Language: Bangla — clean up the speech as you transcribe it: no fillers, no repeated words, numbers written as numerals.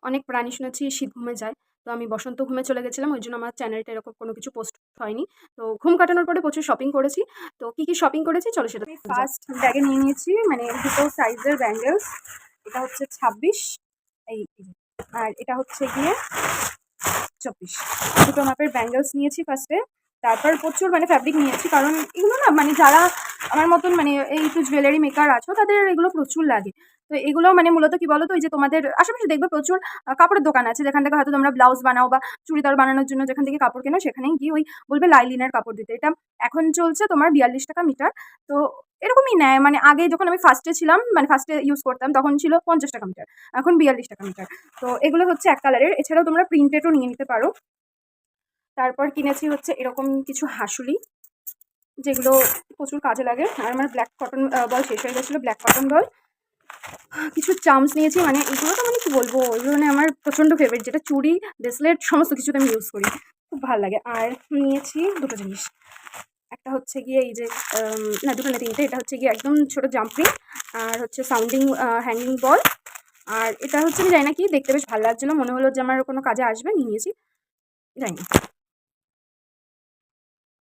অনেক প্রাণী শুনেছি শীত ঘুমে যায়, তো আমি বসন্ত ঘুমে চলে গেছিলাম, ওই জন্য আমার চ্যানেলটা এরকম কোনো কিছু পোস্ট হয়নি। তো ঘুম কাটানোর পরে প্রচুর শপিং করেছি। তো কী কী শপিং করেছি চলো সেটা আমি ফার্স্ট ব্যাগে নিয়ে নিয়েছি মানে দুটো সাইজের ব্যাঙ্গেলস। এটা হচ্ছে 26, এই যে। আর এটা হচ্ছে গিয়ে 24, দুটো মাপের ব্যাঙ্গেলস নিয়েছি ফার্স্টে। তারপর প্রচুর মানে ফ্যাব্রিক নিয়েছি, কারণ এগুলো না মানে যারা আমার মতন মানে এই একটু জুয়েলারি মেকার আছো তাদের এগুলো প্রচুর লাগে। তো এগুলো মানে মূলত কি বলো তো, ওই যে তোমাদের আশেপাশে দেখবে প্রচুর কাপড়ের দোকান আছে যেখান থেকে হয়তো তোমরা ব্লাউজ বানাও বা চুড়িদার বানানোর জন্য যেখান থেকে কাপড় কেনো, সেখানেই গিয়ে ওই বলবে লাইলিনের কাপড় দিতে। এটা এখন চলছে তোমার 42 টাকা মিটার। তো এরকমই নেয়, মানে আগে যখন আমি ফার্স্টে ছিলাম মানে ফার্স্টে ইউজ করতাম তখন ছিল 50 টাকা মিটার, এখন 42 টাকা মিটার। তো এগুলো হচ্ছে এক কালারের, এছাড়াও তোমরা প্রিন্টেডও নিয়ে নিতে পারো। তারপর কিনেছি হচ্ছে এরকম কিছু হাসুলি, যেগুলো প্রচুর কাজে লাগে। আর আমার ব্ল্যাক কটন বল শেষ হয়ে গেছিলো, ব্ল্যাক কটন বল। কিছু চামচ নিয়েছি, মানে এগুলো তো মানে কি বলবো, এগুলো মানে আমার প্রচণ্ড ফেভারিট, যেটা চুড়ি ব্রেসলেট সমস্ত কিছুতে আমি ইউজ করি, খুব ভালো লাগে। আর নিয়েছি দুটো জিনিস, একটা হচ্ছে গিয়ে এই যে না দুটো না তিনটে, এটা হচ্ছে গিয়ে একদম ছোটো জাম্পিং, আর হচ্ছে সাউন্ডিং হ্যাঙ্গিং বল। আর এটা হচ্ছে আমি জানি না কি, দেখতে বেশ ভালো লাগছিলো, মনে হলো যে আমার কোনো কাজে আসবে, নিয়ে নিয়েছি, জানি না।